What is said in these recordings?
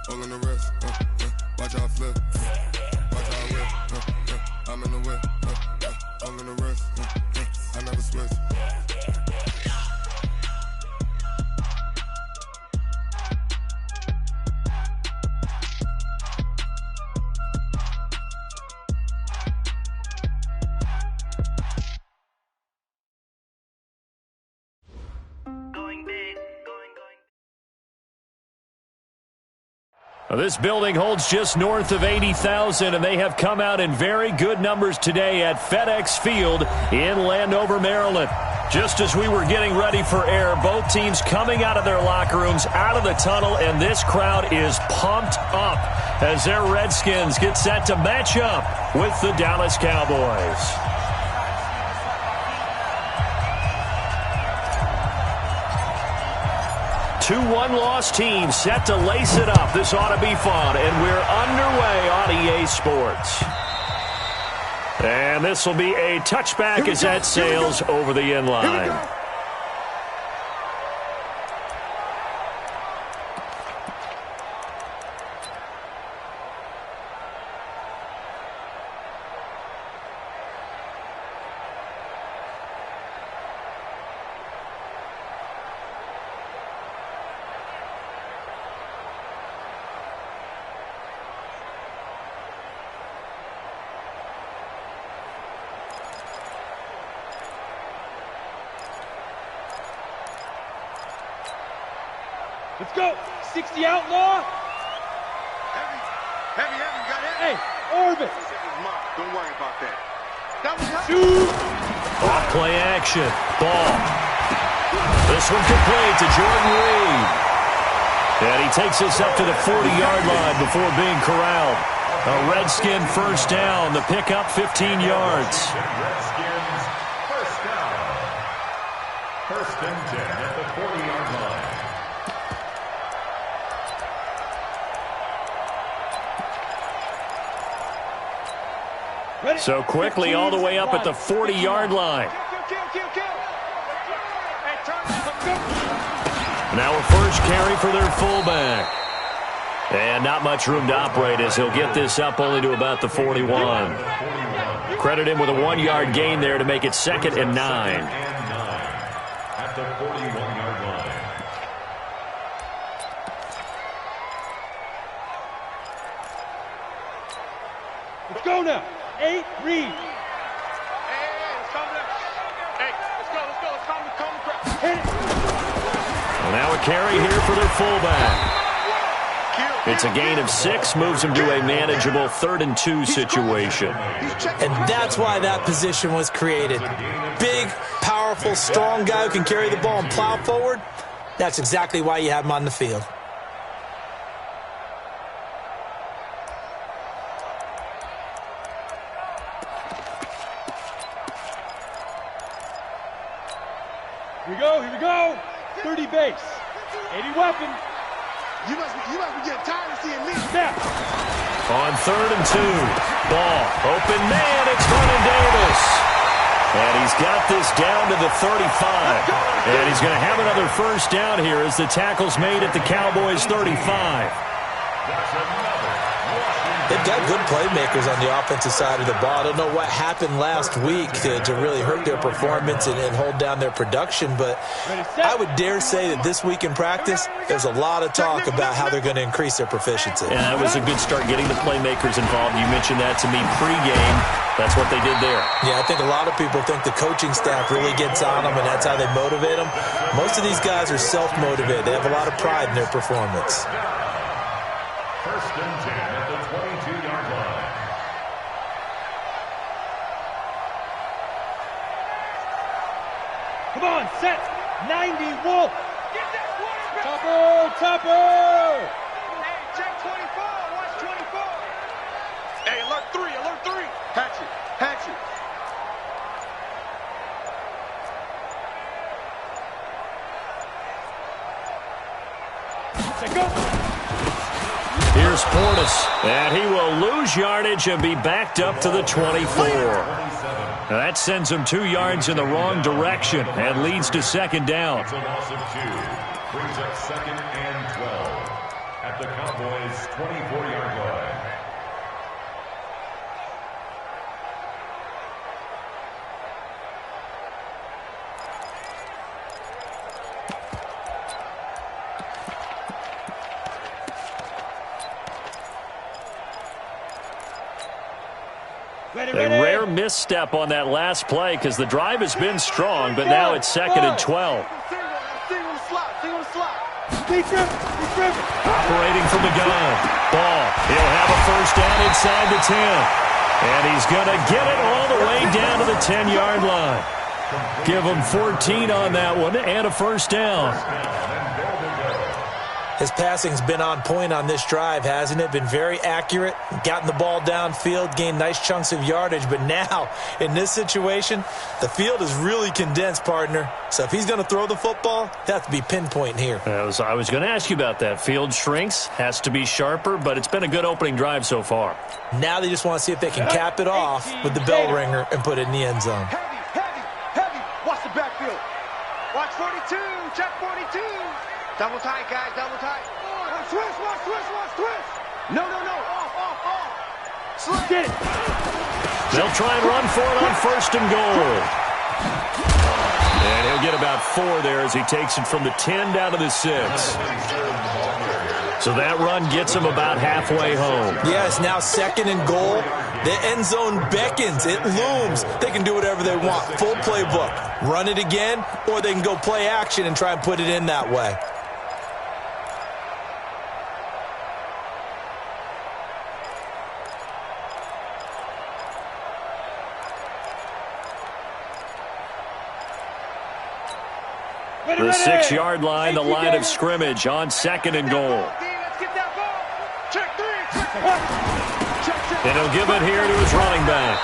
all in the wrist. Watch how I flip. Watch how I whip. I'm in the whip. All in the wrist. I never switch. This building holds just north of 80,000, and they have come out in very good numbers today at FedEx Field in Landover, Maryland. Just as we were getting ready for air, both teams coming out of their locker rooms, out of the tunnel, and this crowd is pumped up as their Redskins get set to match up with the Dallas Cowboys. Two one-loss teams set to lace it up. This ought to be fun, and we're underway on EA Sports. And this will be a touchback as that sails over the end line. Let's go. 60 outlaw. Heavy, got it. Hey, Orvis. Don't worry about that. That was shoot. Off play action. Ball. This one complete to Jordan Reed. And he takes us up to the 40-yard line before being corralled. A Redskin first down. The pickup 15 yards. Redskins first down. First and 10 at the 40-yard line. So quickly all the way up at the 40-yard line. Now a first carry for their fullback. And not much room to operate as he'll get this up only to about the 41. Credit him with a 1-yard gain there to make it 2nd and 9. At the 41-yard line. Let's go now. 8, Reed. Hey, let's calm down. Hey, let's go. Let's calm the crowd. Hit it. Well, now a carry here for their fullback. It's a gain of 6, moves him to a manageable 3rd and 2 situation. And that's why that position was created. Big, powerful, strong guy who can carry the ball and plow forward. That's exactly why you have him on the field. Here we go. 30 base. 80 weapon. You must be getting tired of seeing me. Snap. On 3rd and 2. Ball. Open man. It's Vernon Davis. And he's got this down to the 35. And he's going to have another first down here as the tackle's made at the Cowboys' 35. They've got good playmakers on the offensive side of the ball. I don't know what happened last week to really hurt their performance and hold down their production, but I would dare say that this week in practice, there's a lot of talk about how they're going to increase their proficiency. And that was a good start getting the playmakers involved. You mentioned that to me pregame. That's what they did there. Yeah, I think a lot of people think the coaching staff really gets on them, and that's how they motivate them. Most of these guys are self-motivated. They have a lot of pride in their performance. First and 10 at the 22-yard line. Come on, set. 90 Wolf. Topper. Hey, check 24. Watch 24. Hey, alert 3. Hatchet. Set, go. Here's Portis, and he will lose yardage and be backed up to the 24. Now that sends him 2 yards in the wrong direction and leads to 2nd down. It's a loss of 2. Brings up 2nd and 12. at the Cowboys' 24-yard line. A rare misstep on that last play because the drive has been strong, but now it's 2nd and 12. Operating from the gun. Ball. He'll have a first down inside the 10. And he's going to get it all the way down to the 10-yard line. Give him 14 on that one and a first down. His passing's been on point on this drive, hasn't it? Been very accurate, gotten the ball downfield, gained nice chunks of yardage. But now, in this situation, the field is really condensed, partner. So if he's going to throw the football, he has to be pinpoint here. I was going to ask you about that. Field shrinks, has to be sharper, but it's been a good opening drive so far. Now they just want to see if they can cap it off with the bell ringer and put it in the end zone. Heavy. Watch the backfield. Watch 42. Check 42. Double tight, guys, double tight. Watch twist. No. Off. Slip. Get it. They'll try and run for it on 1st and goal. And he'll get about 4 there as he takes it from the 10 down to the 6. So that run gets him about halfway home. Yeah, it's now 2nd and goal. The end zone beckons. It looms. They can do whatever they want. Full playbook. Run it again, or they can go play action and try and put it in that way. The 6-yard line, the line of scrimmage on 2nd and goal. And he'll give it here to his running back.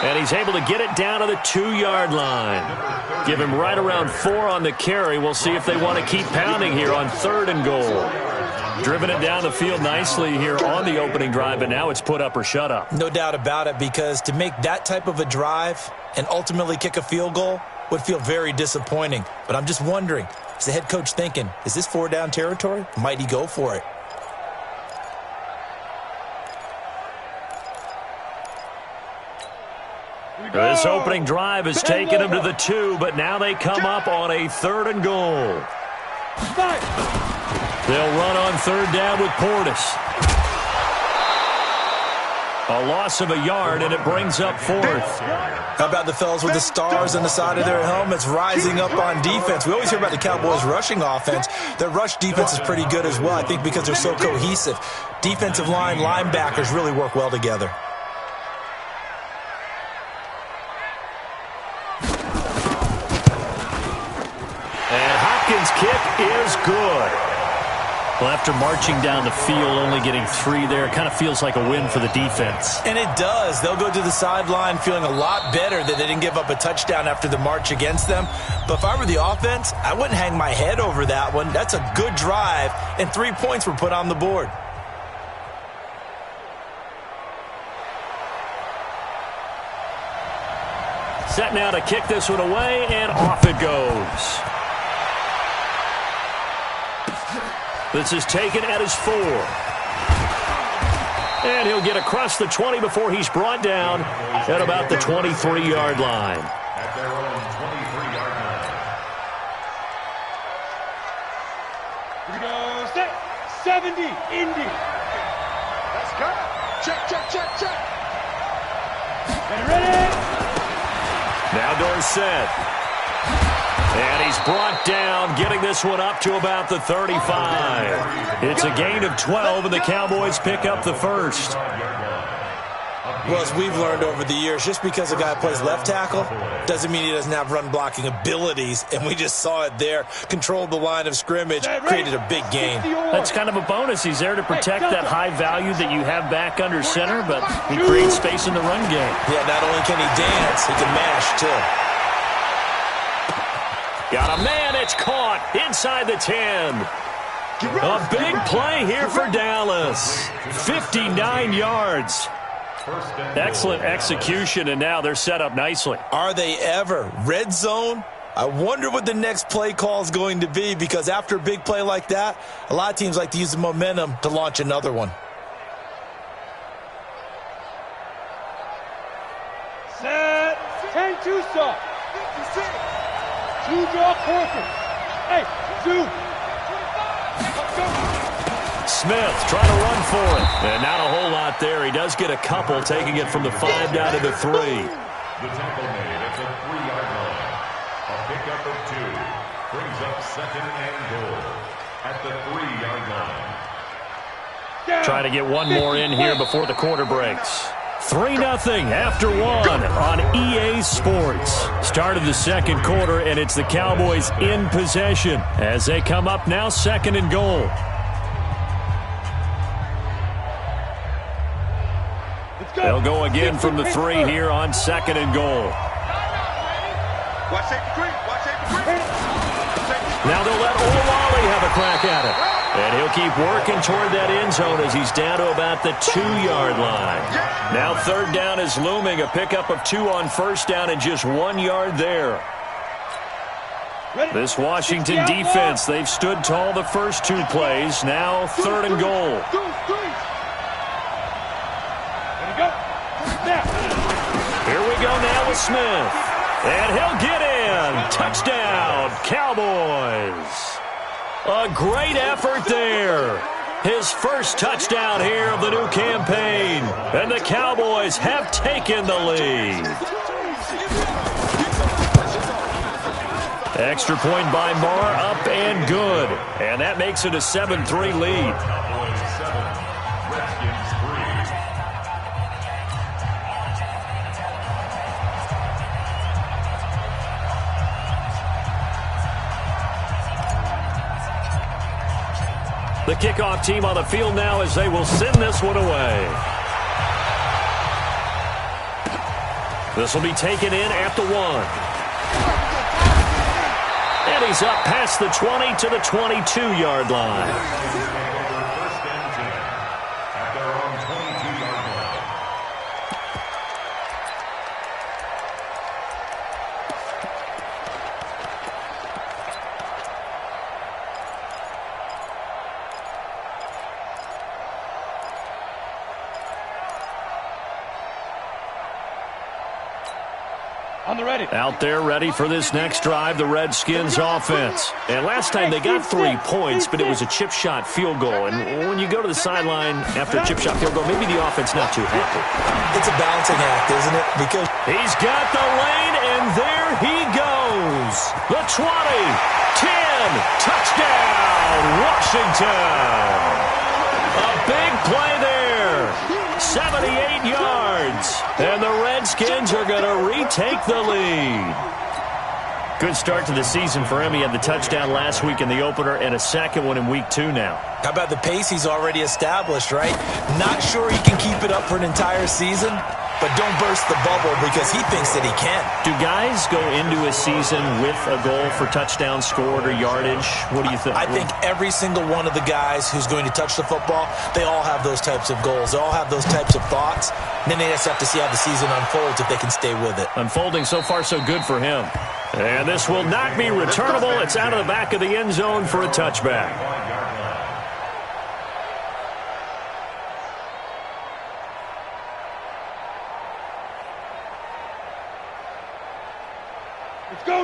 And he's able to get it down to the 2-yard line. Give him right around 4 on the carry. We'll see if they want to keep pounding here on 3rd and goal. Driven it down the field nicely here on the opening drive, but now it's put up or shut up. No doubt about it, because to make that type of a drive and ultimately kick a field goal would feel very disappointing. But I'm just wondering, is the head coach thinking, is this 4-down territory? Might he go for it? This opening drive has taken him to the 2, but now they come up on a 3rd and goal. They'll run on 3rd down with Portis. A loss of a yard, and it brings up 4th. How about the fellas with the stars on the side of their helmets rising up on defense? We always hear about the Cowboys' rushing offense. Their rush defense is pretty good as well, I think, because they're so cohesive. Defensive line, linebackers really work well together. And Hopkins' kick is good. Well, after marching down the field, only getting 3 there, it kind of feels like a win for the defense. And it does. They'll go to the sideline feeling a lot better that they didn't give up a touchdown after the march against them. But if I were the offense, I wouldn't hang my head over that one. That's a good drive, and 3 points were put on the board. Set now to kick this one away, and off it goes. This is taken at his 4. And he'll get across the 20 before he's brought down at about the 23-yard line. At their own 23-yard line. Here we go. Set. 70. Indy. Let's go. Check. Ready. Now Dorsett. And he's brought down, getting this one up to about the 35. It's a gain of 12, and the Cowboys pick up the first. Well, as we've learned over the years, just because a guy plays left tackle doesn't mean he doesn't have run-blocking abilities, and we just saw it there. Controlled the line of scrimmage, created a big gain. That's kind of a bonus. He's there to protect that high value that you have back under center, but he creates space in the run game. Yeah, not only can he dance, he can mash, too. Got a man, it's caught inside the 10. A big play here for Dallas. 59 yards. Excellent execution, and now they're set up nicely. Are they ever? Red zone? I wonder what the next play call is going to be, because after a big play like that, a lot of teams like to use the momentum to launch another one. Set. 10-2 soft. 2 draw quarters. Hey, 2. Smith trying to run for it. And not a whole lot there. He does get a couple, taking it from the 5 down to the 3. The tackle made at the 3-yard line. A pickup of 2 brings up 2nd and goal at the 3-yard line. Trying to get one more in here before the quarter breaks. 3-0 after 1 on EA Sports. Start of the second quarter, and it's the Cowboys in possession as they come up now 2nd and goal. They'll go again from the 3 here on 2nd and goal. Watch safety 3. Watch safety 3. Now they'll let Olawale have a crack at it. And he'll keep working toward that end zone as he's down to about the 2-yard line. Now 3rd down is looming. A pickup of 2 on 1st down and just 1 yard there. This Washington defense, they've stood tall the first 2 plays. Now 3rd and goal. Here we go now with Smith. And he'll get in. Touchdown, Cowboys. A great effort there. His first touchdown here of the new campaign. And the Cowboys have taken the lead. Extra point by Marr, up and good. And that makes it a 7-3 lead. Cowboys 7, Redskins 3. The kickoff team on the field now as they will send this one away. This will be taken in at the 1. And he's up past the 20 to the 22-yard line. First and 10 at their own 22-yard line. On the ready. Out there ready for this next drive, the Redskins offense. And last time they got 3 points, but it was a chip shot field goal. And when you go to the sideline after a chip shot field goal, maybe the offense not too happy. It's a balancing act, isn't it? Because he's got the lane, and there he goes. The 20, 10, touchdown, Washington. A big play there. 78 yards. And the Redskins are going to retake the lead. Good start to the season for him. He had the touchdown last week in the opener and a second one in week 2 now. how about the pace he's already established, right? Not sure he can keep it up for an entire season, but don't burst the bubble because he thinks that he can. Do guys go into a season with a goal for touchdowns scored or yardage? What do you think? I think every single one of the guys who's going to touch the football, they all have those types of goals. They all have those types of thoughts. And then they just have to see how the season unfolds if they can stay with it. Unfolding so far so good for him. And this will not be returnable. It's out of the back of the end zone for a touchback.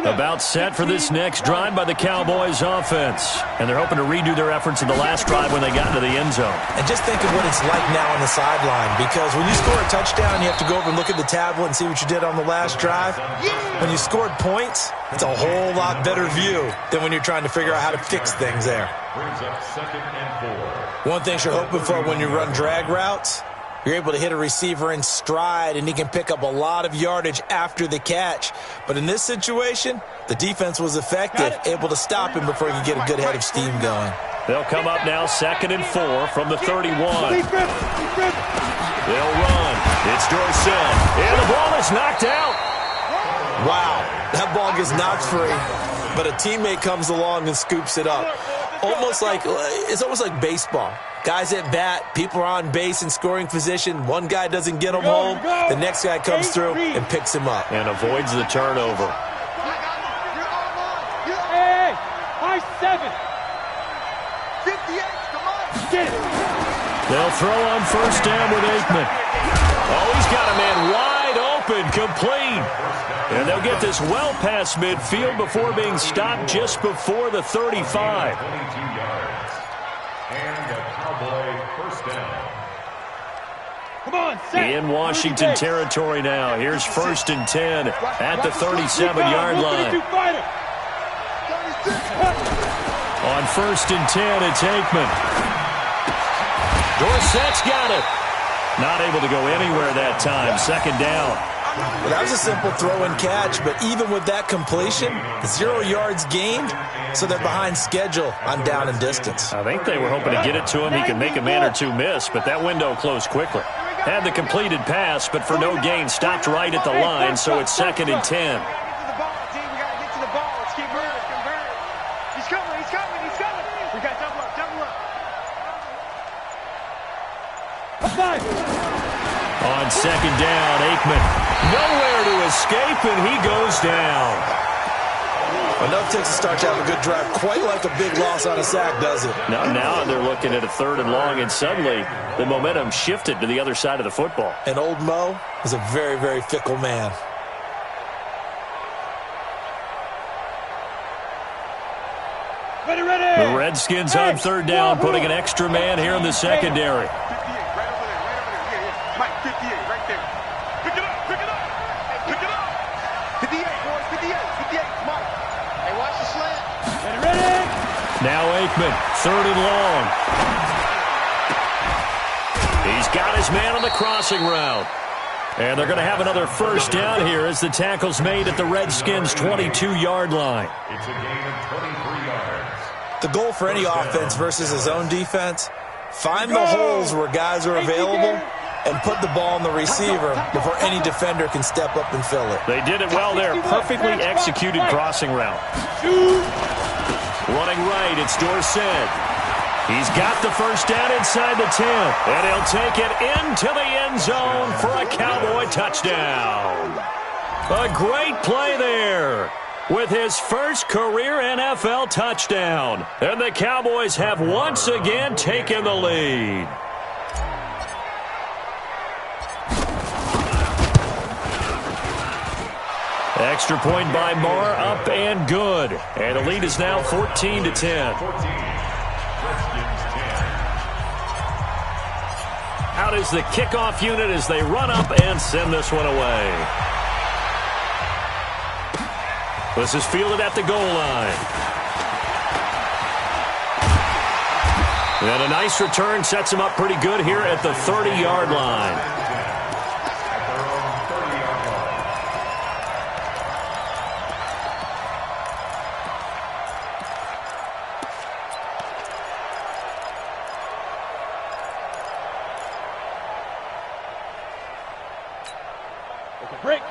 About set for this next drive by the Cowboys offense. And they're hoping to redo their efforts in the last drive when they got into the end zone. And just think of what it's like now on the sideline, because when you score a touchdown, you have to go over and look at the tablet and see what you did on the last drive. When you scored points, it's a whole lot better view than when you're trying to figure out how to fix things there. Brings up 2nd and 4. One thing you're hoping for when you run drag routes, you're able to hit a receiver in stride, and he can pick up a lot of yardage after the catch. But in this situation, the defense was effective, able to stop him before he could get a good head of steam going. They'll come up now 2nd and 4 from the 31. They'll run. It's Dorsett. And the ball is knocked out. Wow, that ball gets knocked free, but a teammate comes along and scoops it up. It's almost like baseball. Guys at bat, people are on base in scoring position. One guy doesn't get him home. The next guy comes through and picks him up. And avoids the turnover. Get it. They'll throw on first down with Aikman. Oh, he's got a man wide open, complete. And they'll get this well past midfield before being stopped just before the 35. 22 yards. And a Cowboy first down. Come on, set. In Washington territory now. Here's first and 10 at the 37-yard line. On first and 10, it's Aikman. Dorsett's got it. Not able to go anywhere that time. Second down. Well, that was a simple throw and catch, but even with that completion, 0 yards gained, so they're behind schedule on down and distance. I think they were hoping to get it to him. He could make a man or two miss, but that window closed quickly. Had the completed pass, but for no gain, stopped right at the line, so it's second and 10. On second down, Aikman nowhere to escape, and he goes down. Enough takes a start to have a good drive. Quite like a big loss on a sack, does it? Now they're looking at a third and long, and suddenly the momentum shifted to the other side of the football. And old Mo is a very, very fickle man. Ready, ready. The Redskins on third down, putting an extra man here in the secondary. Mike, 58, right there. Pick it up, pick it up. Hey, pick it up. 58, boys, 58, Mike. Hey, watch the slant. Ready, ready. Now Aikman, third and long. He's got his man on the crossing route. And they're going to have another first down here as the tackle's made at the Redskins' 22-yard line. It's a gain of 23 yards. The goal for any offense versus his own defense, find the holes where guys are available and put the ball on the receiver before any defender can step up and fill it. They did it well there. Perfectly executed crossing route. Running right, it's Dorsett. He's got the first down inside the 10, and he'll take it into the end zone for a Cowboy touchdown. A great play there with his first career NFL touchdown. And the Cowboys have once again taken the lead. Extra point by Marr, up and good. And the lead is now 14-10. Out is the kickoff unit as they run up and send this one away. This is fielded at the goal line. And a nice return sets him up pretty good here at the 30-yard line.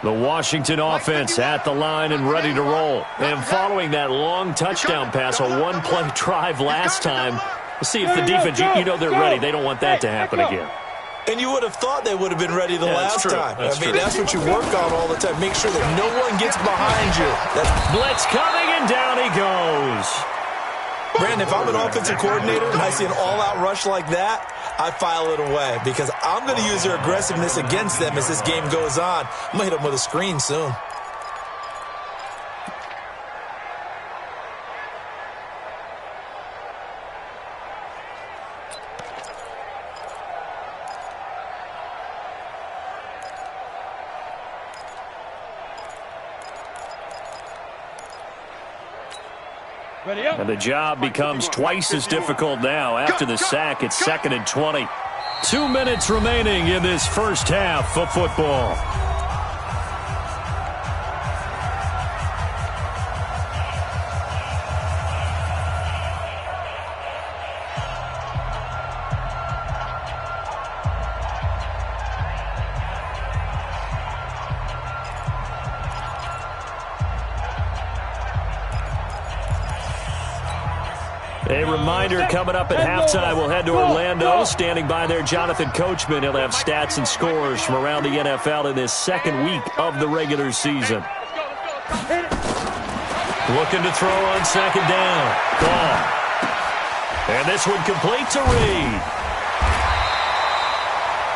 The Washington offense at the line and ready to roll. And following that long touchdown pass, a one-play drive last time, we'll see if the defense, you know they're ready. They don't want that to happen again. And you would have thought they would have been ready the last time. That's that's what you work on all the time. Make sure that no one gets behind you. Blitz coming, and down he goes. Brandon, if I'm an offensive coordinator and I see an all-out rush like that, I file it away because I'm going to use their aggressiveness against them as this game goes on. I'm going to hit them with a screen soon. And the job becomes twice as difficult now. After the sack, it's second and 20. 2 minutes remaining in this first half of football. A reminder coming up at halftime. We'll head to Orlando. Standing by there, Jonathan Coachman. He'll have stats and scores from around the NFL in this second week of the regular season. Looking to throw on second down. Ball. And And this one complete to Reed.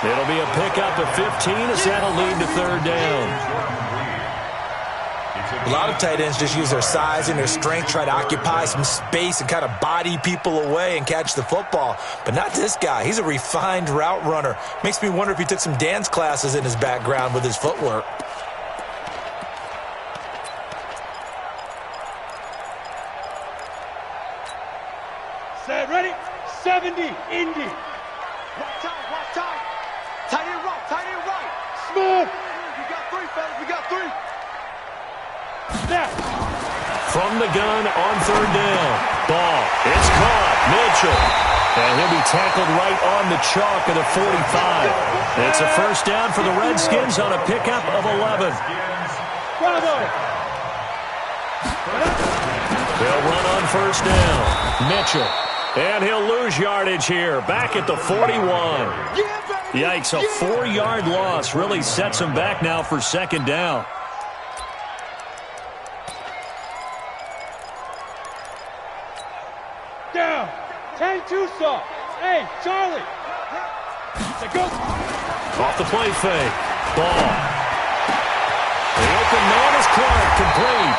It'll be a pickup of 15 as that'll lead to third down. A lot of tight ends just use their size and their strength, try to occupy some space and kind of body people away and catch the football. But not this guy. He's a refined route runner. Makes me wonder if he took some dance classes in his background with his footwork. Set, ready, 70, Indy. Watch time. Tight end right. Smooth. We got three, fellas. We got three. Snap. From the gun on third down. Ball. It's caught. Mitchell. And he'll be tackled right on the chalk of the 45. It's a first down for the Redskins on a pickup of 11. Bravo. They'll run on first down. Mitchell. And he'll lose yardage here. Back at the 41. Yikes, a 4-yard loss really sets him back now for second down. Down. 10-2 soft. Hey, Charlie. Say go. Off the play fake. Ball. The open man is Clark, complete.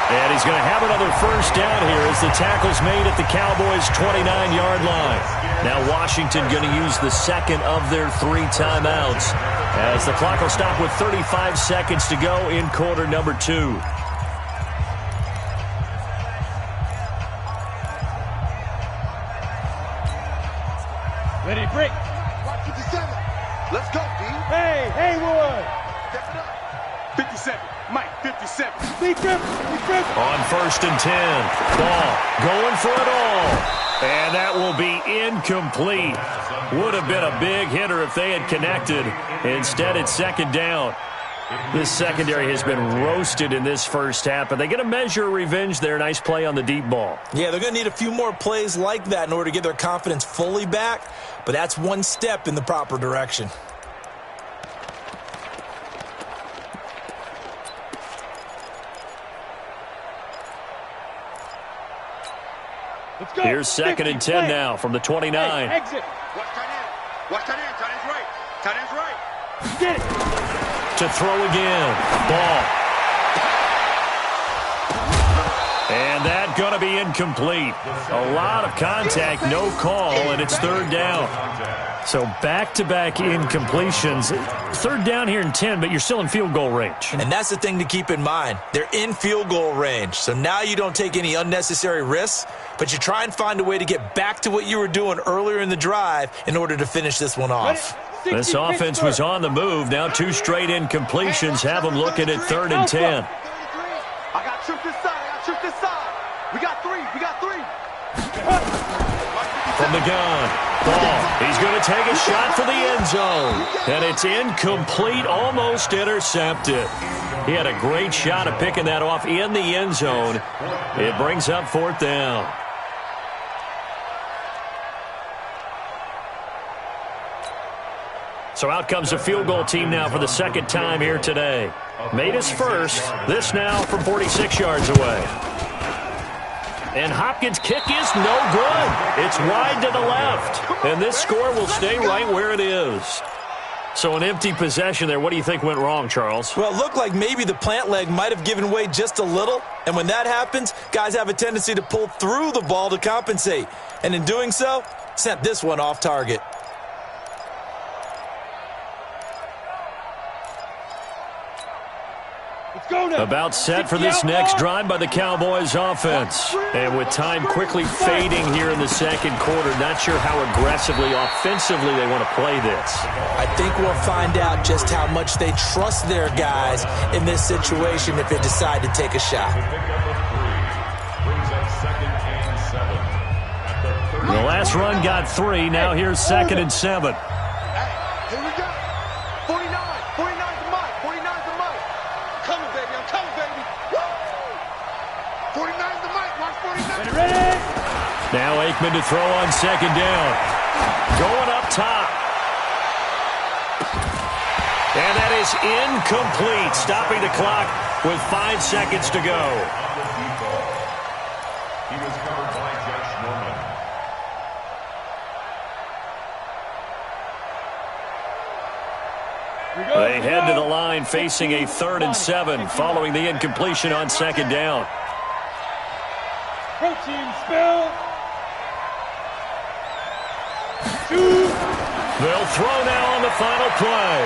And he's going to have another first down here as the tackle's made at the Cowboys' 29-yard line. Now Washington going to use the second of their 3 timeouts as the clock will stop with 35 seconds to go in quarter number 2. Ready, break. 57. Let's go, D. Hey, Haywood. Step it up. 57. Mike, 57. Big grip. On first and 10. Ball going for it all. And that will be incomplete. Would have been a big hitter if they had connected. Instead, it's second down. This secondary has been roasted in this first half, but they get a measure of revenge there. Nice play on the deep ball. Yeah, they're going to need a few more plays like that in order to get their confidence fully back, but that's one step in the proper direction. Let's go. Here's second and 10 now from the 29. Hey, exit. Watch tight end. Watch tight end. Tight end's right. Tight end's right. Get it. To throw again. Ball. And that going to be incomplete. A lot of contact, no call, and it's third down. So back-to-back incompletions. Third down here in 10, but you're still in field goal range. And that's the thing to keep in mind. They're in field goal range. So now you don't take any unnecessary risks, but you try and find a way to get back to what you were doing earlier in the drive in order to finish this one off. This offense was on the move. Now 2 straight incompletions have them looking at third and 10. I got trip this side. We got three. From the gun. Ball. He's going to take a shot for the end zone. And it's incomplete, almost intercepted. He had a great shot at picking that off in the end zone. It brings up fourth down. So out comes the field goal team now for the second time here today. Made his first. This now from 46 yards away. And Hopkins' kick is no good. It's wide to the left. And this score will stay right where it is. So an empty possession there. What do you think went wrong, Charles? Well, it looked like maybe the plant leg might have given way just a little. And when that happens, guys have a tendency to pull through the ball to compensate. And in doing so, sent this one off target. About set for this next drive by the Cowboys offense. And with time quickly fading here in the second quarter, not sure how aggressively, offensively they want to play this. I think we'll find out just how much they trust their guys in this situation if they decide to take a shot. The last run got 3. Now here's second and 7. Here we go. 49. 49's the mic. 49's the mic. Coming, baby. I'm coming, baby. Woo! 49's the mic. Watch 49. Ready? Now Aikman to throw on second down. Going up top. And that is incomplete. Stopping the clock with 5 seconds to go. He was covered by Josh Norman. They head to the line facing a 3rd and 7 following the incompletion on 2nd down. Protein spill. They'll throw now on the final play.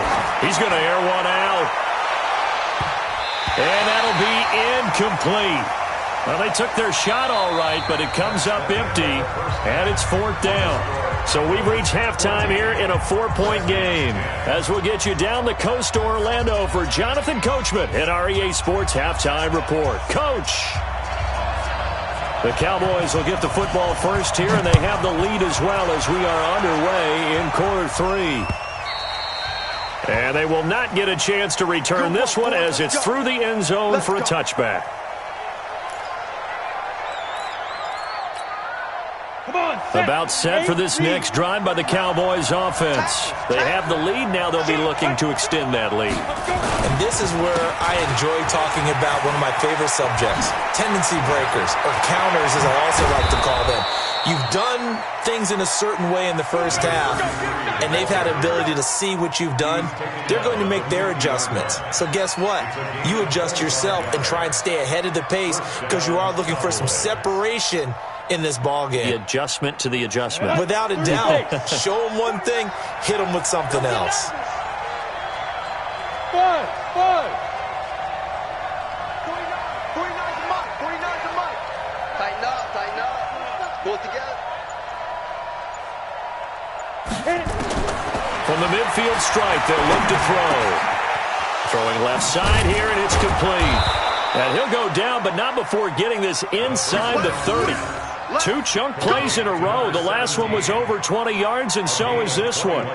He's going to air one out. And that'll be incomplete. Well, they took their shot all right, but it comes up empty, and it's 4th down. So we've reached halftime here in a 4-point game. As we'll get you down the coast to Orlando for Jonathan Coachman at our EA Sports Halftime Report. Coach! The Cowboys will get the football first here, and they have the lead as well as we are underway in quarter 3. And they will not get a chance to return this one as it's through the end zone for a touchback. About set for this next drive by the Cowboys offense. They have the lead. Now they'll be looking to extend that lead. And this is where I enjoy talking about one of my favorite subjects, tendency breakers, or counters as I also like to call them. You've done things in a certain way in the first half, and they've had ability to see what you've done. They're going to make their adjustments. So guess what? You adjust yourself and try and stay ahead of the pace because you are looking for some separation in this ball game. The adjustment to the adjustment. Without a doubt. Show them one thing, hit them with something else. 5. 49's a month. 49's a month. Tighten up. Pull it together. From the midfield stripe, they'll look to throw. Throwing left side here, and it's complete. And he'll go down, but not before getting this inside the 30. 2 chunk plays in a row. The last one was over 20 yards, and so is this one.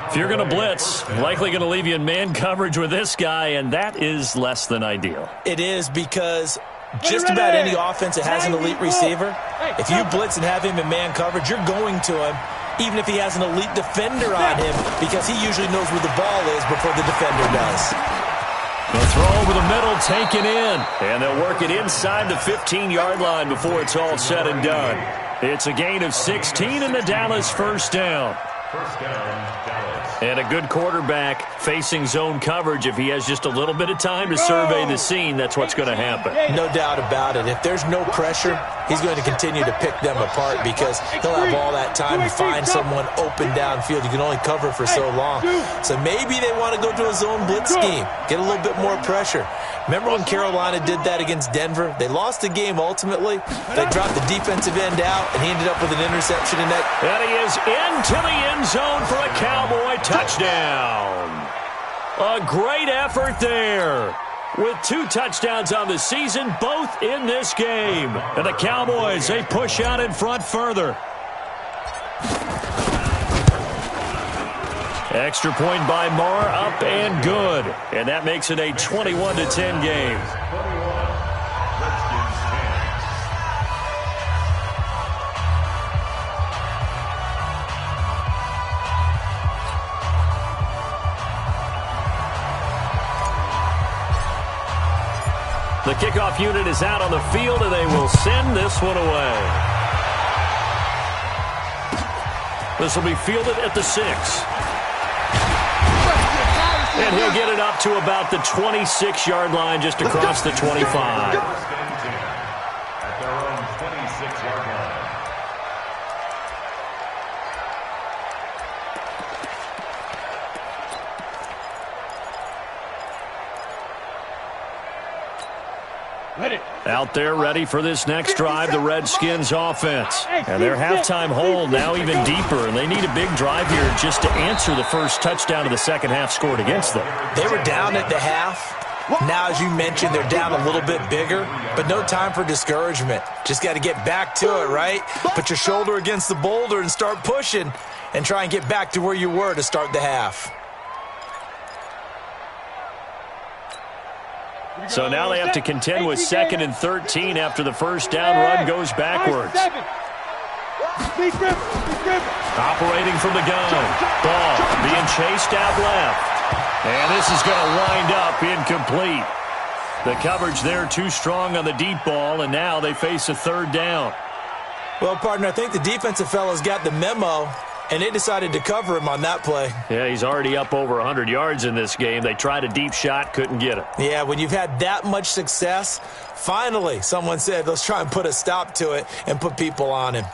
If you're going to blitz, likely going to leave you in man coverage with this guy, and that is less than ideal. It is because just about any offense that has an elite receiver, if you blitz and have him in man coverage, you're going to him, even if he has an elite defender on him, because he usually knows where the ball is before the defender does. The throw over the middle taken in, and they'll work it inside the 15-yard line before it's all said and done. It's a gain of 16 and the Dallas first down. First down, Dallas. And a good quarterback facing zone coverage. If he has just a little bit of time to survey the scene, that's what's going to happen. No doubt about it. If there's no pressure, he's going to continue to pick them apart because he'll have all that time to find someone open downfield. You can only cover for so long. So maybe they want to go to a zone blitz scheme, get a little bit more pressure. Remember when Carolina did that against Denver? They lost the game ultimately. They dropped the defensive end out, and he ended up with an interception in that. And he is into the end zone for a Cowboy touchdown. A great effort there. With 2 touchdowns on the season, both in this game. And the Cowboys, they push out in front further. Extra point by Marr, up and good. And that makes it a 21-10 game. The kickoff unit is out on the field, and they will send this one away. This will be fielded at the 6. And he'll get it up to about the 26-yard line, just across the 25. At their own 26-yard line. Out there ready for this next drive, the Redskins offense. And their halftime hole now even deeper, and they need a big drive here just to answer the first touchdown of the second half scored against them. They were down at the half. Now, as you mentioned, they're down a little bit bigger, but no time for discouragement. Just got to get back to it, right? Put your shoulder against the boulder and start pushing and try and get back to where you were to start the half. So now they have to contend with 2nd and 13 after the first down run goes backwards. Operating from the gun. Ball being chased out left. And this is going to wind up incomplete. The coverage there too strong on the deep ball, and now they face a 3rd down. Well, partner, I think the defensive fellas got the memo, And they decided to cover him on that play. Yeah, he's already up over 100 yards in this game. They tried a deep shot, couldn't get it. Yeah, when you've had that much success, finally someone said, let's try and put a stop to it and put people on him.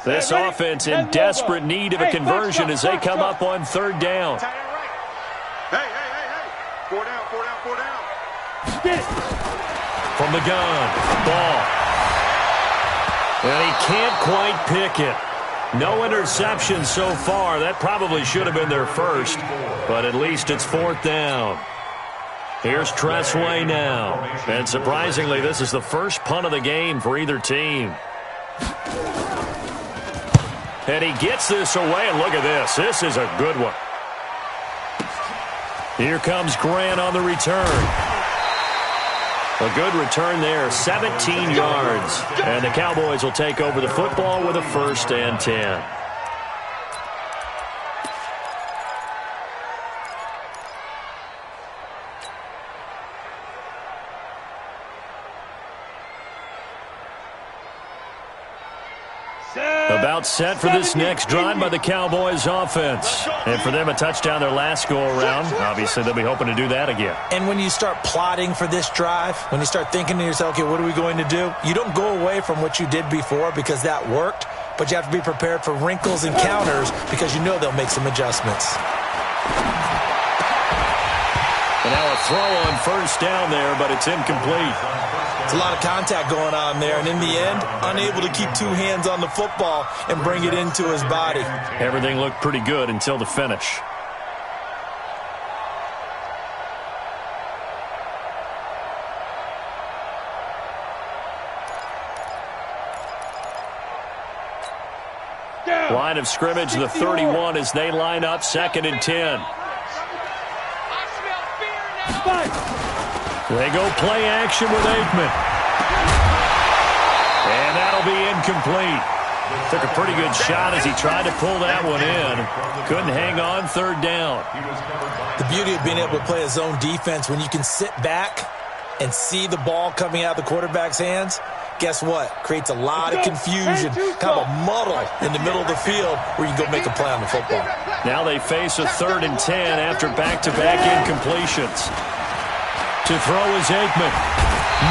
This offense in desperate need of a conversion as they come up on third down. Hey. 4 down. From the gun, ball. And he can't quite pick it. No interception so far. That probably should have been their first, but at least it's fourth down. Here's Tressway now. And surprisingly, this is the first punt of the game for either team. And he gets this away, and look at this. This is a good one. Here comes Grant on the return. A good return there, 17 yards. And the Cowboys will take over the football with a 1st and 10. About set for this next drive by the Cowboys offense. And for them, a touchdown their last go-around. Obviously, they'll be hoping to do that again. And when you start plotting for this drive, when you start thinking to yourself, okay, what are we going to do? You don't go away from what you did before because that worked, but you have to be prepared for wrinkles and counters because you know they'll make some adjustments. And now a throw on first down there, but it's incomplete. It's a lot of contact going on there, and in the end, unable to keep 2 hands on the football and bring it into his body. Everything looked pretty good until the finish. Line of scrimmage, the 31 as they line up, 2nd and 10. They go play action with Aikman. And that'll be incomplete. Took a pretty good shot as he tried to pull that one in. Couldn't hang on, 3rd down. The beauty of being able to play a zone defense when you can sit back and see the ball coming out of the quarterback's hands, guess what? Creates a lot of confusion, kind of a muddle in the middle of the field where you can go make a play on the football. Now they face a 3rd and 10 after back-to-back incompletions. To throw is Aikman.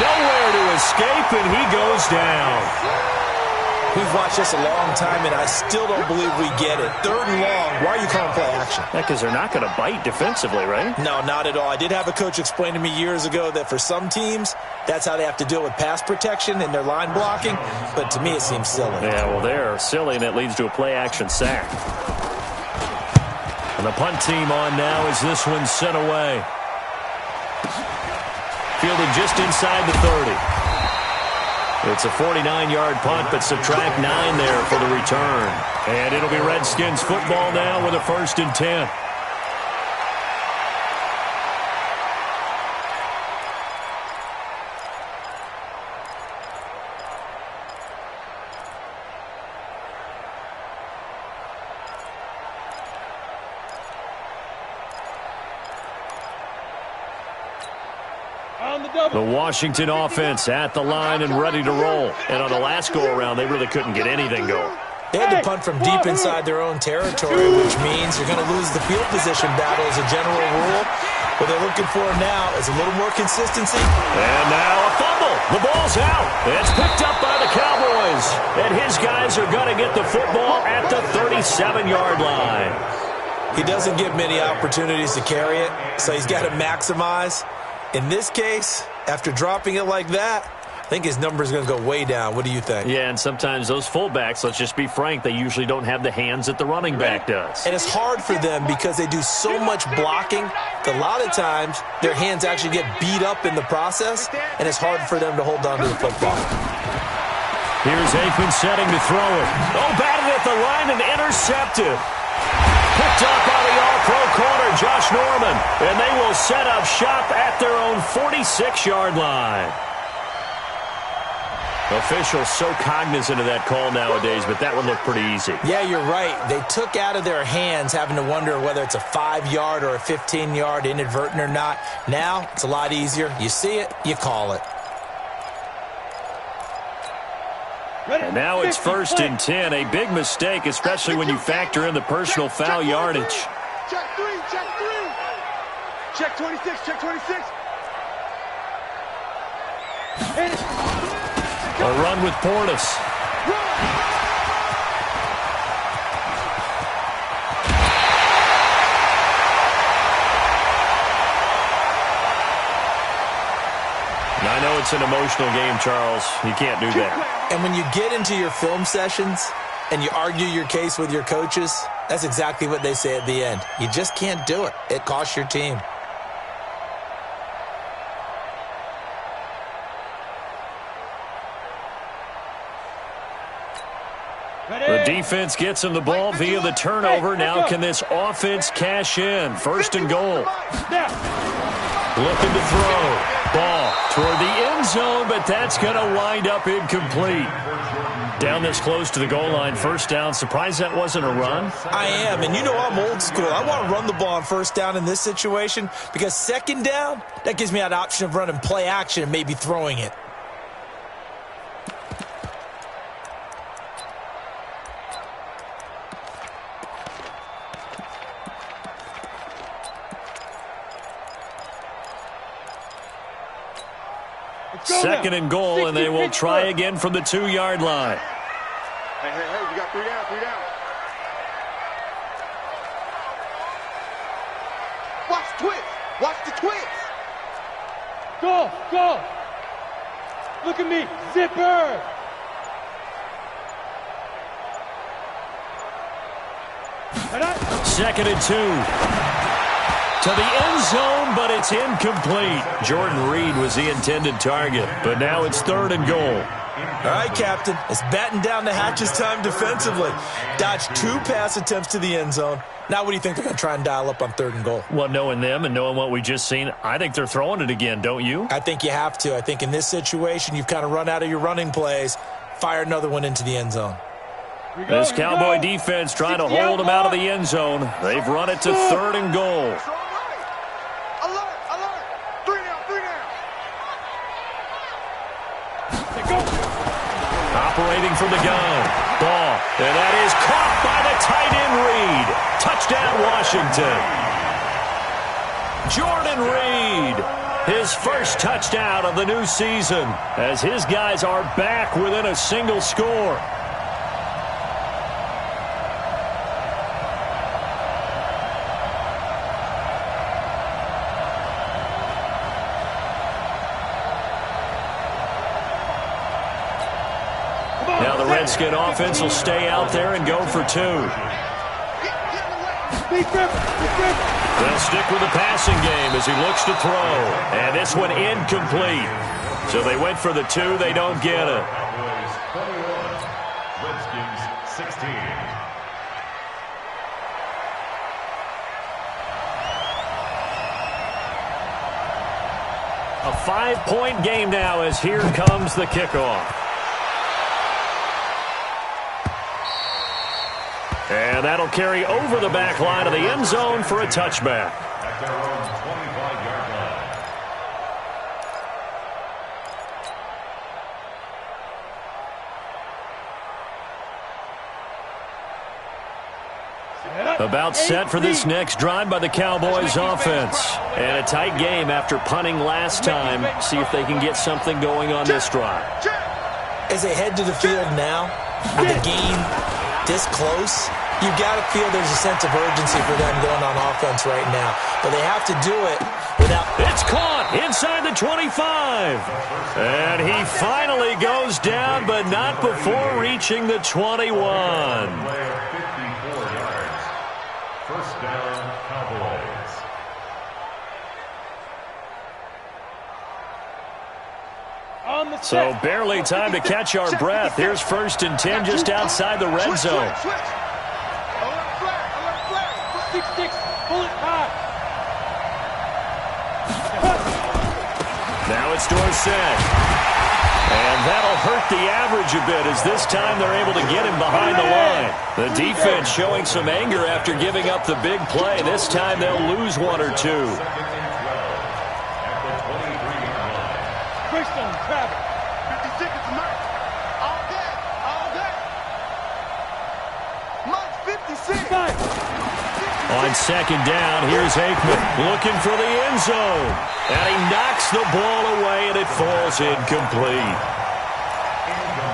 Nowhere to escape, and he goes down. We've watched this a long time, and I still don't believe we get it. 3rd and long, why are you calling play action? Yeah, because they're not going to bite defensively, right? No, not at all. I did have a coach explain to me years ago that for some teams, that's how they have to deal with pass protection and their line blocking, but to me it seems silly. Yeah, well, they're silly, and it leads to a play-action sack. And the punt team on now as this one's sent away. Fielded just inside the 30. It's a 49-yard punt, but subtract 9 there for the return. And it'll be Redskins football now with a 1st and 10. The Washington offense at the line and ready to roll. And on the last go-around, they really couldn't get anything going. They had to punt from deep inside their own territory, which means you're going to lose the field position battle as a general rule. What they're looking for now is a little more consistency. And now a fumble. The ball's out. It's picked up by the Cowboys. And his guys are going to get the football at the 37-yard line. He doesn't get many opportunities to carry it, so he's got to maximize. In this case, after dropping it like that, I think his number is going to go way down. What do you think? Yeah, and sometimes those fullbacks, let's just be frank, they usually don't have the hands that the running back does. And it's hard for them because they do so much blocking that a lot of times their hands actually get beat up in the process, and it's hard for them to hold on to the football. Here's Aikman setting to throw it. Oh, batted at the line and intercepted. Picked up by the all-pro corner, Josh Norman. And they will set up shop at their own 46-yard line. Officials so cognizant of that call nowadays, but that one looked pretty easy. Yeah, you're right. They took out of their hands having to wonder whether it's a 5-yard or a 15-yard inadvertent or not. Now, it's a lot easier. You see it, you call it. And now it's 1st and 10. A big mistake, especially when you factor in the personal foul yardage. Check 3, check 3. Check 26, check 26. A run with Portis. I know it's an emotional game, Charles. You can't do that. And when you get into your film sessions and you argue your case with your coaches, that's exactly what they say at the end. You just can't do it. It costs your team. The defense gets him the ball via the turnover. Now can this offense cash in? 1st and goal. Looking to throw. Ball toward the end zone, but that's going to wind up incomplete. Down this close to the goal line, 1st down. Surprised that wasn't a run? I am, and you know I'm old school. I want to run the ball on 1st down in this situation because 2nd down, that gives me that option of running play action and maybe throwing it. Second and goal, and they will try again from the 2-yard line. Hey, you got 3 down, 3 down. Watch twist. Watch the twist. Go. Look at me. Zipper. Second and 2. To the end zone, but it's incomplete. Jordan Reed was the intended target, but now it's 3rd and goal. All right, Captain. It's batten down the hatches time defensively. Dodged 2 pass attempts to the end zone. Now what do you think they're going to try and dial up on 3rd and goal? Well, knowing them and knowing what we just seen, I think they're throwing it again, don't you? I think you have to. I think in this situation, you've kind of run out of your running plays. Fire another one into the end zone. This Cowboy defense trying to hold them out of the end zone. They've run it to 3rd and goal. Operating from the gun. Ball. And that is caught by the tight end Reed. Touchdown, Washington. Jordan Reed. His 1st touchdown of the new season as his guys are back within a single score. Now the Redskin offense will stay out there and go for 2. They'll stick with the passing game as he looks to throw. And this one incomplete. So they went for the 2. They don't get it. Redskins 16. A 5-point game now as here comes the kickoff. And that'll carry over the back line of the end zone for a touchback. At their own 25-yard line. About set for this next drive by the Cowboys offense. And a tight game after punting last time. See if they can get something going on this drive. As they head to the field now, with the game this close, you've got to feel there's a sense of urgency for them going on offense right now. But they have to do it without... It's caught inside the 25. And he finally goes down, but not before reaching the 21. 54 yards. 1st down, Cowboys. So barely time to catch our breath. Here's 1st and 10 just outside the red zone. Now it's Dorsett. And that'll hurt the average a bit as this time they're able to get him behind the line. The defense showing some anger after giving up the big play. This time they'll lose 1 or 2. On second down, here's Aikman looking for the end zone. And he knocks the ball away, and it falls incomplete.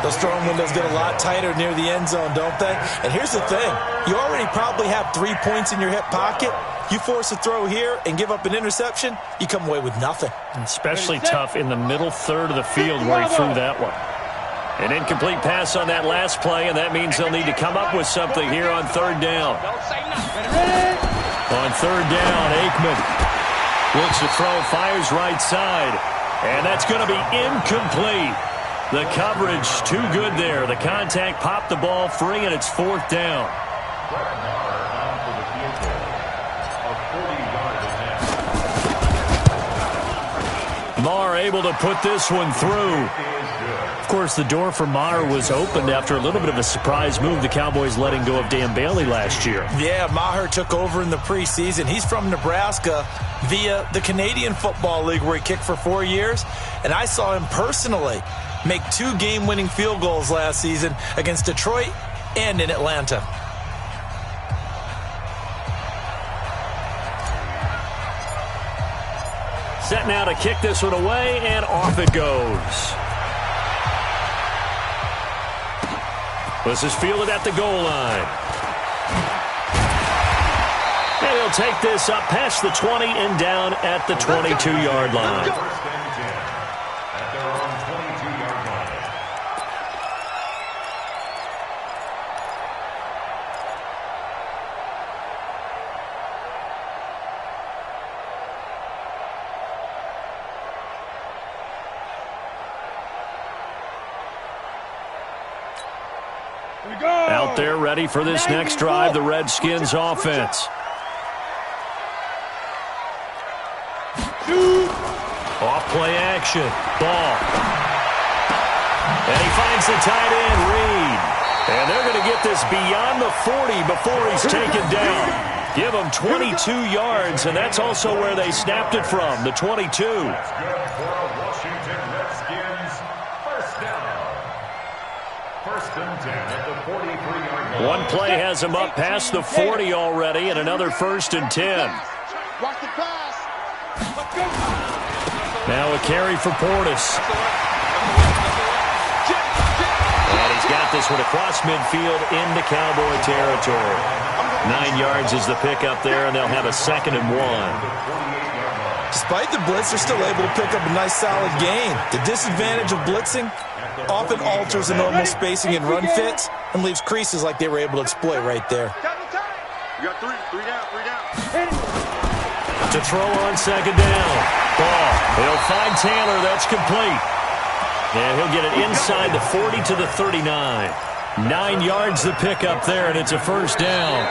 Those throwing windows get a lot tighter near the end zone, don't they? And here's the thing. You already probably have 3 points in your hip pocket. You force a throw here and give up an interception, you come away with nothing. Especially tough in the middle third of the field where he threw that one. An incomplete pass on that last play, and that means they'll need to come up with something here on third down. On third down, Aikman looks to throw, fires right side, and that's going to be incomplete. The coverage too good there. The contact popped the ball free, and it's fourth down. Maher able to put this one through. Of course, the door for Maher was opened after a little bit of a surprise move, the Cowboys letting go of Dan Bailey last year. Yeah, Maher took over in the preseason. He's from Nebraska via the Canadian Football League where he kicked for 4 years. And I saw him personally make 2 game-winning field goals last season against Detroit and in Atlanta. Set now to kick this one away, and off it goes. This is fielded at the goal line. And he'll take this up past the 20 and down at the 22-yard line. First and 10 at their own 22-yard line. Out there ready for this next drive, the Redskins offense. Off play action. Ball. And he finds the tight end, Reed. And they're going to get this beyond the 40 before he's taken down. Give him 22 yards, and that's also where they snapped it from, the 22. That's good for a Washington Redskins first down. First and 10 at the 43-yard line. One play has him up past the 40 already, and another first and 10. Watch the pass. Now a carry for Portis. And he's got this one across midfield into Cowboy territory. 9 yards is the pickup there, and they'll have a 2nd and 1. Despite the blitz, they're still able to pick up a nice solid gain. The disadvantage of blitzing often alters the normal spacing and run fits and leaves creases like they were able to exploit right there. You got three down. To throw on second down. Ball. He'll find Taylor. That's complete. And he'll get it inside the 40 to the 39. 9 yards the pickup there, and it's a first down.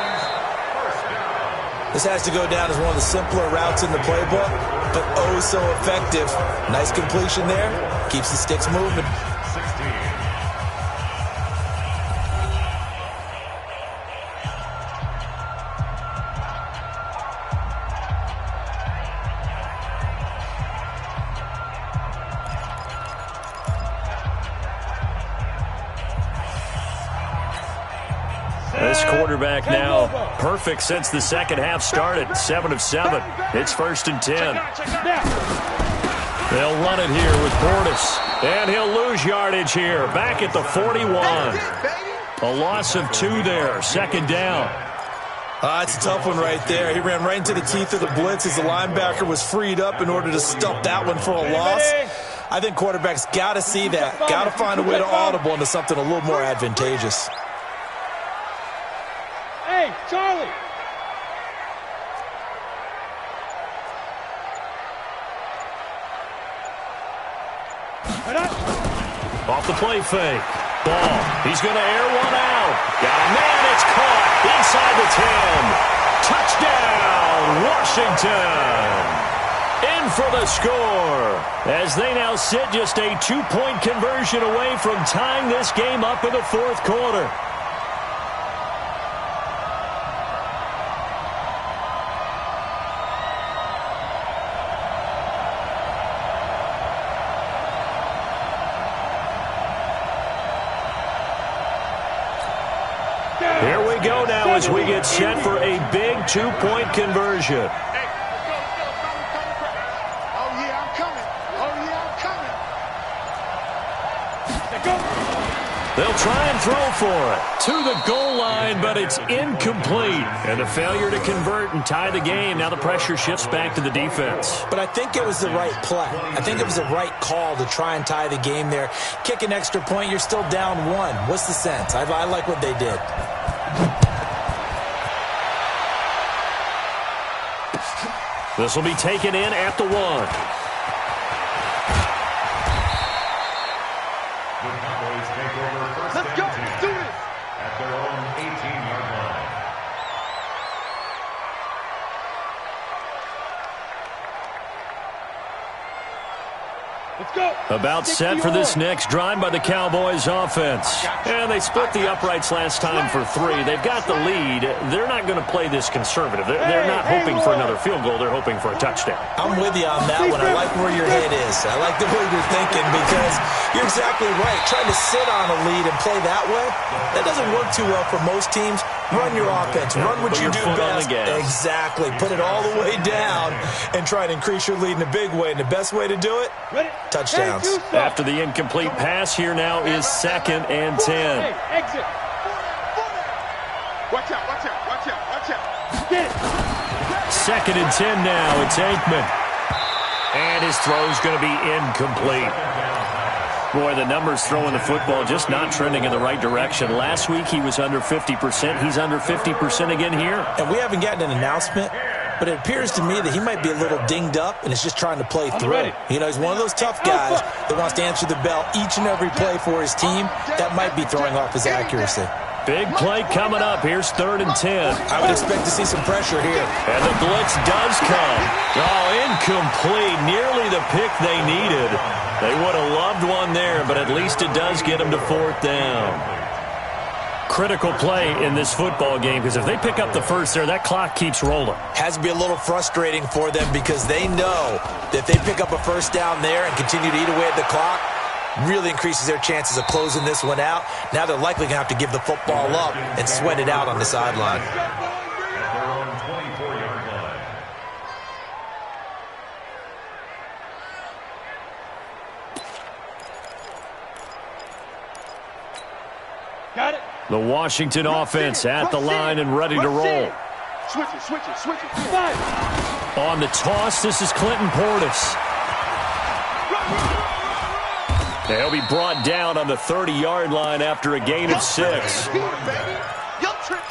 This has to go down as one of the simpler routes in the playbook, but oh so effective. Nice completion there. Keeps the sticks moving. 16. This quarterback now perfect since the second half started. 7 of 7. It's first and 10. They'll run it here with Portis. And he'll lose yardage here. Back at the 41. A loss of 2 there. Second down. It's a tough one right there. He ran right into the teeth of the blitz as the linebacker was freed up in order to stop that one for a loss. I think quarterbacks got to see that. Got to find a way to audible into something a little more advantageous. Hey, Charlie! Off the play fake. Ball. He's going to air one out. Got a man. It's caught inside the 10. Touchdown, Washington. In for the score. As they now sit just a 2-point conversion away from tying this game up in the fourth quarter. Here we go now now as we get set for a big 2-point conversion. They'll try and throw for it to the goal line, but it's incomplete. And a failure to convert and tie the game. Now the pressure shifts back to the defense. But I think it was the right play. I think it was the right call to try and tie the game there. Kick an extra point, you're still down 1. What's the sense? I like what they did. This will be taken in at the 1. Let's go. Let's do it. At their own 18-yard line. Let's go. About set for this next drive by the Cowboys offense. And they split the uprights last time for 3. They've got the lead. They're not going to play this conservative. They're not hoping for another field goal. They're hoping for a touchdown. I'm with you on that one. I like where your head is. I like the way you're thinking because you're exactly right. Trying to sit on a lead and play that way, that doesn't work too well for most teams. Run your offense. Run what you do best. Exactly. Put it all the way down and try to increase your lead in a big way. And the best way to do it, touchdowns. After the incomplete pass, here now is 2nd and 10. Hey, exit. Watch out, watch out, watch out, watch out. Get it. 2nd and 10 now. It's Aikman. And his throw's going to be incomplete. Boy, the numbers throwing the football just not trending in the right direction. Last week he was under 50%. He's under 50% again here. And we haven't gotten an announcement, but it appears to me that he might be a little dinged up and is just trying to play through. You know, he's one of those tough guys that wants to answer the bell each and every play for his team. That might be throwing off his accuracy. Big play coming up. Here's 3rd and 10. I would expect to see some pressure here. And the blitz does come. Oh, incomplete. Nearly the pick they needed. They would have loved one there, but at least it does get them to 4th down. Critical play in this football game because if they pick up the first there, that clock keeps rolling. Has to be a little frustrating for them because they know that if they pick up a first down there and continue to eat away at the clock, really increases their chances of closing this one out. Now they're likely going to have to give the football up and sweat it out on the sideline. At their own 24-yard line. Got it. The Washington offense at the line and ready to roll. Switch it, switch it, switch it. 5. On the toss, this is Clinton Portis. He'll be brought down on the 30-yard line after a gain of 6.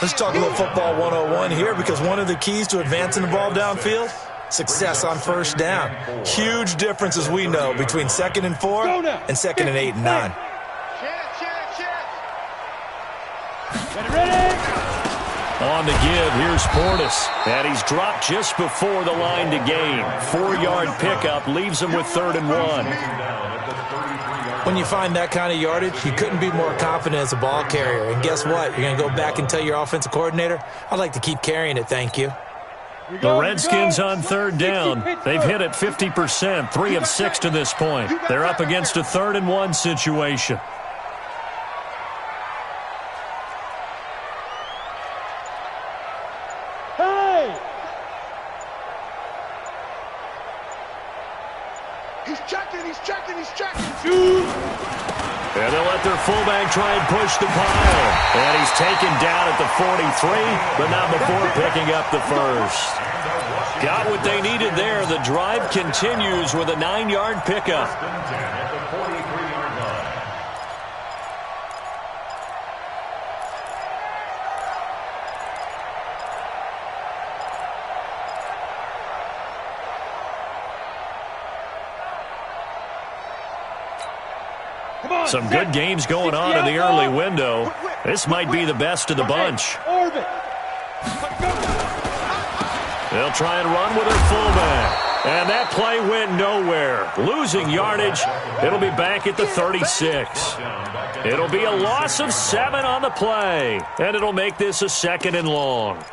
Let's talk a little football 101 here because one of the keys to advancing the ball downfield, success on first down. Huge difference, as we know, between 2nd and 4 and 2nd and 8 and 9. Ready. On the give, here's Portis. And he's dropped just before the line to gain. 4-yard pickup leaves him with 3rd and 1. When you find that kind of yardage, you couldn't be more confident as a ball carrier. And guess what? You're going to go back and tell your offensive coordinator, I'd like to keep carrying it, thank you. The Redskins on 3rd down. They've hit it 50%, 3 of 6 to this point. They're up against a 3rd and 1 situation. Hey! He's checking, he's checking, he's checking. And they'll let their fullback try and push the pile. And he's taken down at the 43, but not before picking up the first. Got what they needed there. The drive continues with a 9-yard pickup. Some good games going on in the early window. This might be the best of the bunch. Orbit. They'll try and run with their fullback. And that play went nowhere. Losing yardage. It'll be back at the 36. It'll be a loss of 7 on the play. And it'll make this a 2nd and long.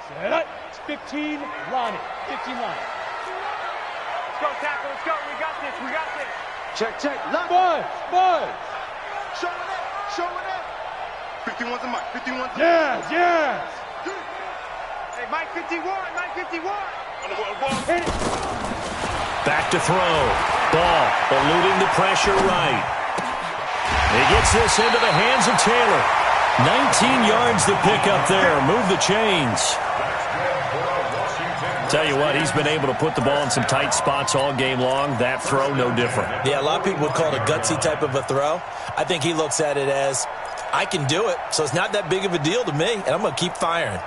Set up. 15, Lonnie. 15, Lonnie. Let's go, tackle, let's go. We got this, we got this. Check, check. Left. Bud. Showing up. 51's a Mike. 51's a Yes. Hey, Mike 51. Hit it. Back to throw. Ball eluding the pressure right. He gets this into the hands of Taylor. 19 yards to pick up there. Move the chains. Tell you what, he's been able to put the ball in some tight spots all game long. That throw, no different. Yeah, a lot of people would call it a gutsy type of a throw. I think he looks at it as, I can do it, so it's not that big of a deal to me, and I'm going to keep firing.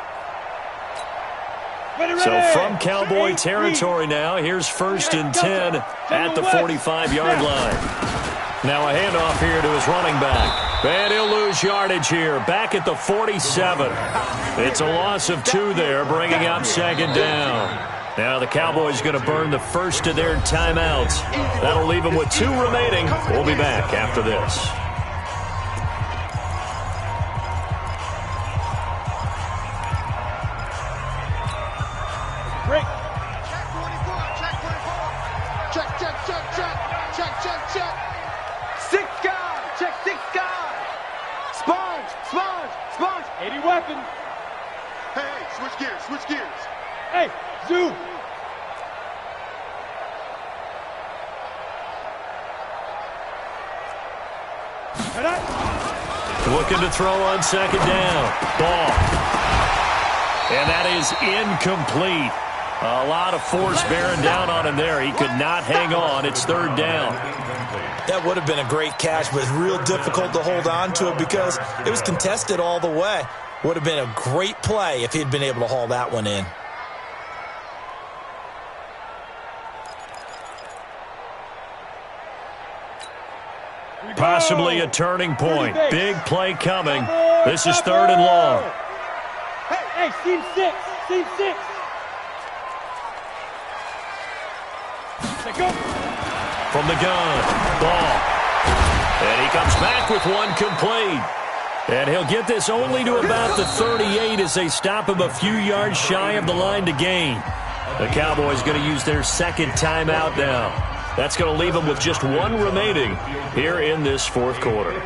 So from Cowboy territory now, here's 1st and 10 at the 45-yard line. Now a handoff here to his running back. And he'll lose yardage here, back at the 47. It's a loss of 2 there, bringing up 2nd down. Now the Cowboys going to burn the first of their timeouts. That'll leave them with 2 remaining. We'll be back after this. Break. Check. 6 guys. Check 6 guys. Sponge. 80 weapon. Hey, switch gears. Hey, zoom. Looking to throw on 2nd down. Ball. And that is incomplete. A lot of force bearing down on him there. He could not hang on. It's 3rd down. That would have been a great catch, but it's real difficult to hold on to it because it was contested all the way. Would have been a great play if he'd been able to haul that one in. Possibly a turning point. Big play coming. This is 3rd and long. Hey, seam 6. Go. From the gun. Ball. And he comes back with one complete. And he'll get this only to about the 38 as they stop him a few yards shy of the line to gain. The Cowboys going to use their 2nd timeout now. That's going to leave them with just 1 remaining here in this 4th quarter.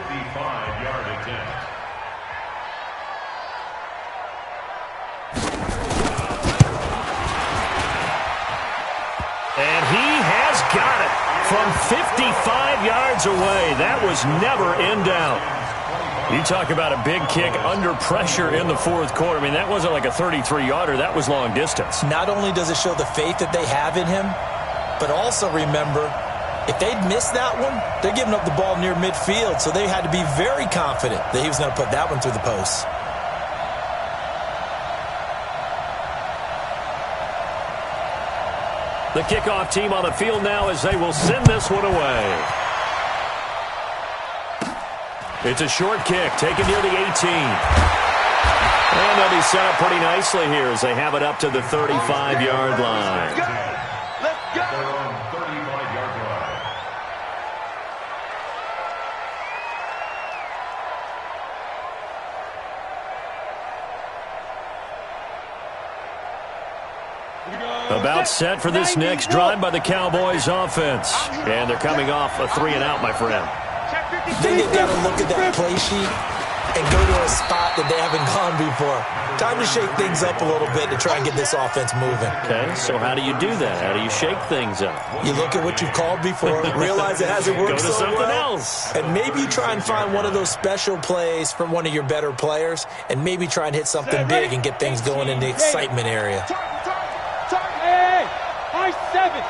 And he has got it from 55 yards away. That was never in doubt. You talk about a big kick under pressure in the 4th quarter. I mean, that wasn't like a 33-yarder. That was long distance. Not only does it show the faith that they have in him, but also remember, if they'd missed that one, they're giving up the ball near midfield, so they had to be very confident that he was going to put that one through the post. The kickoff team on the field now as they will send this one away. It's a short kick taken near the 18. And they'll be set up pretty nicely here as they have it up to the 35-yard line. Let's go. They're on 35-yard line. About set for this next drive by the Cowboys offense. And they're coming off a 3-and-out, my friend. Then you got to look at that play sheet and go to a spot that they haven't gone before. Time to shake things up a little bit to try and get this offense moving. Okay, so how do you do that? How do you shake things up? You look at what you've called before, realize it hasn't worked Go to so something well, else. and maybe try and find one of those special plays from one of your better players, and maybe try and hit something big and get things going in the excitement area. Hey, high 7.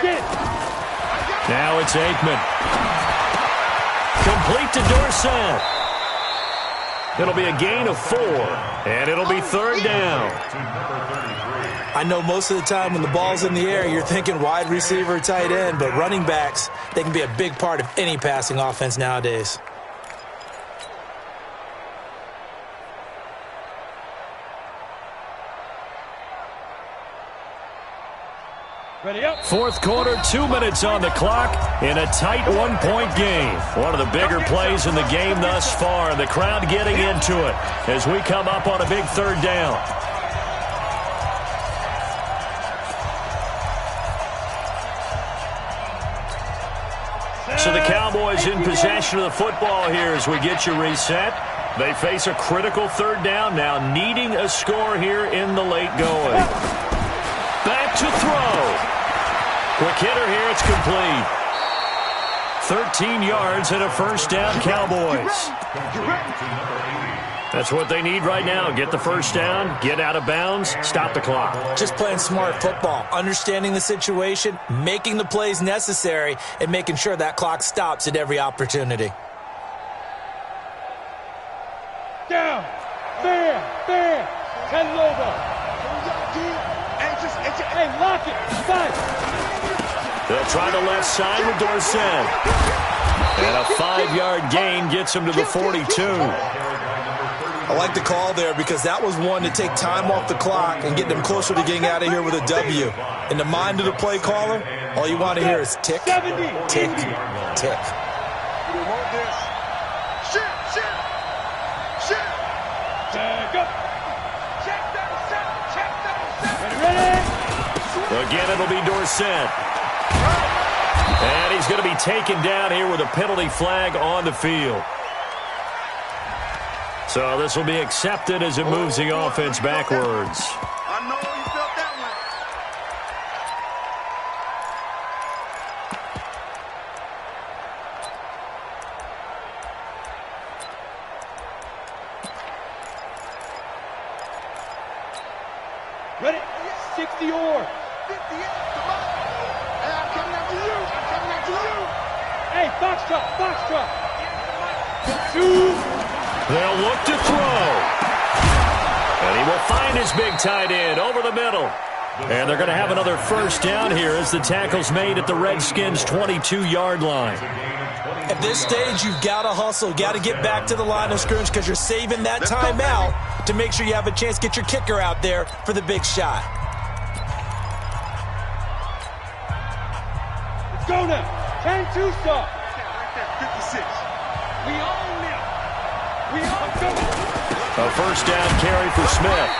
Get it. Now it's Aikman. Complete to Dorsett. It'll be a gain of 4, and it'll be 3rd down. I know most of the time when the ball's in the air, you're thinking wide receiver, tight end, but running backs, they can be a big part of any passing offense nowadays. Ready up. 4th quarter, 2 minutes on the clock in a tight 1-point game. One of the bigger plays in the game thus far. The crowd getting into it as we come up on a big 3rd down. So the Cowboys in possession of the football here as we get you reset. They face a critical third down now, needing a score here in the late going. Back to throw. Quick hitter here, it's complete. 13 yards and a first down, Cowboys. That's what they need right now. Get the first down, get out of bounds, stop the clock. Just playing smart football, understanding the situation, making the plays necessary, and making sure that clock stops at every opportunity. Down. Fair. 10 Lobo. Hey, lock it. Five. They'll try the left side with Dorsett. And a 5-yard gain gets him to the 42. I like the call there because that was one to take time off the clock and get them closer to getting out of here with a W. In the mind of the play caller, all you want to hear is tick, tick, tick. Again, it'll be Dorsett. And he's going to be taken down here with a penalty flag on the field. So this will be accepted as it moves the offense backwards. I know you felt that one. Ready? 60 or. 58, come on. Hey, I'm coming after you. Hey, Foxtrot. 2. They'll look to throw. And he will find his big tight end over the middle. And they're going to have another first down here as the tackle's made at the Redskins' 22-yard line. At this stage, you've got to hustle. Got to get back to the line of scrimmage because you're saving that timeout to make sure you have a chance to get your kicker out there for the big shot. Let's go now. 10-2 stop. 56. We own now. A first down carry for Smith.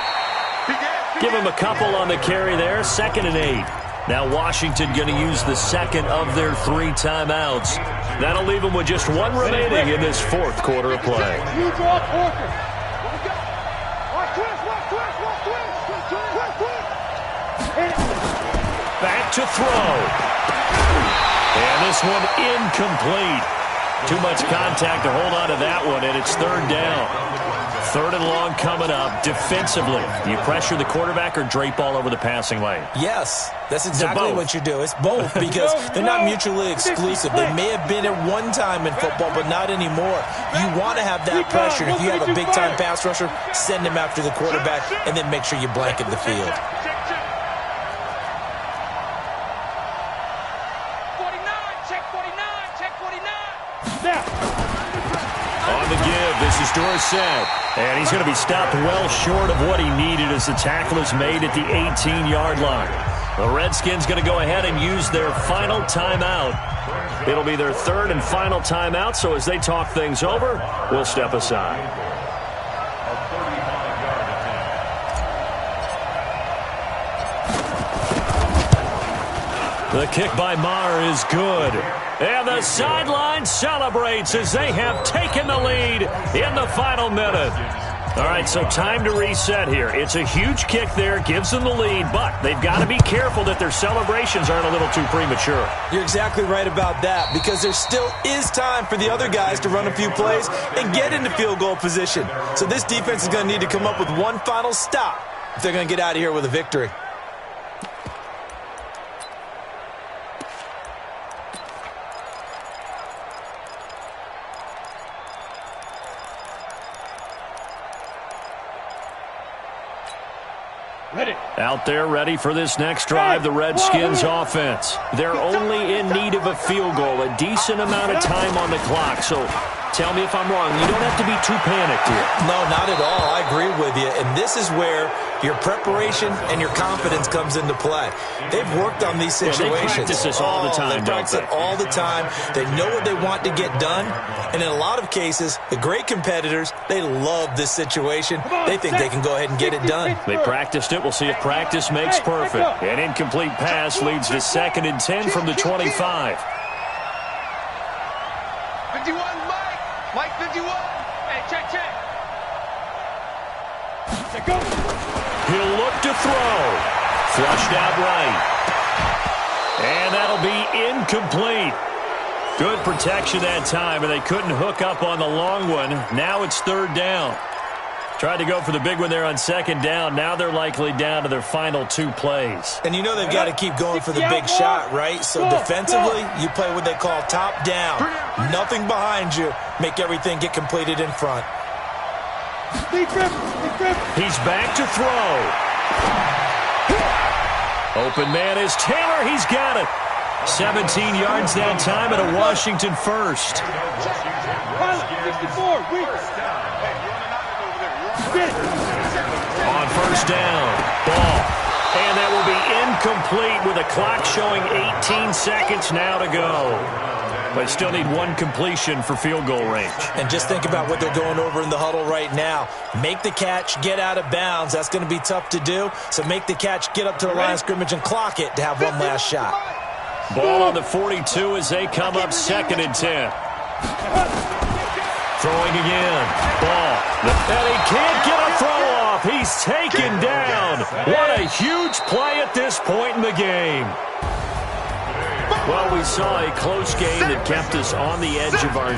Give him a couple on the carry there. 2nd and 8. Now Washington going to use the second of their 3 timeouts. That'll leave them with just 1 remaining in this 4th quarter of play. You draw Porter. Back to throw. And this one incomplete. Too much contact to hold on to that one, and it's 3rd down. 3rd and long coming up. Defensively, do you pressure the quarterback or drape all over the passing lane? Yes, that's exactly what you do. It's both because they're not mutually exclusive. They may have been at one time in football, but not anymore. You want to have that pressure. If you have a big-time pass rusher, send him after the quarterback, and then make sure you blanket the field. On the give, this is Dorsett. And he's going to be stopped well short of what he needed as the tackle is made at the 18-yard line. The Redskins going to go ahead and use their final timeout. It'll be their 3rd and final timeout, so as they talk things over, we'll step aside. The kick by Maher is good. And the sideline celebrates as they have taken the lead in the final minute. All right, so time to reset here. It's a huge kick there, gives them the lead, but they've got to be careful that their celebrations aren't a little too premature. You're exactly right about that because there still is time for the other guys to run a few plays and get into field goal position. So this defense is going to need to come up with one final stop if they're going to get out of here with a victory. Out there ready for this next drive, the Redskins offense. They're only in need of a field goal, a decent amount of time on the clock. So tell me if I'm wrong. You don't have to be too panicked here. No, not at all. I agree with you. And this is where your preparation and your confidence comes into play. They've worked on these situations. They practice this all the time, They practice it all the time. They know what they want to get done. And in a lot of cases, the great competitors, they love this situation. They think they can go ahead and get it done. They practiced it. We'll see if practice makes perfect. An incomplete pass leads to 2nd and 10 from the 25. 51, Mike. Mike 51. Hey, check. Go. He'll look to throw. Flushed out right. And that'll be incomplete. Good protection that time, and they couldn't hook up on the long one. Now it's third down. Tried to go for the big one there on second down. Now they're likely down to their final 2 plays. And you know they've got to keep going for the big shot, right? So defensively, you play what they call top down. Nothing behind you. Make everything get completed in front. He's back to throw. Open man is Taylor. He's got it. 17 yards that time and a Washington first. 64, On first down, ball. And that will be incomplete with a clock showing 18 seconds now to go. But still need 1 completion for field goal range. And just think about what they're going over in the huddle right now. Make the catch, get out of bounds. That's going to be tough to do. So make the catch, get up to the line of scrimmage, and clock it to have one last shot. Ball on the 42 as they come up 2nd and 10. Throwing again. Ball. And he can't get a throw off. He's taken down. What a huge play at this point in the game. Well, we saw a close game that kept us on the edge of our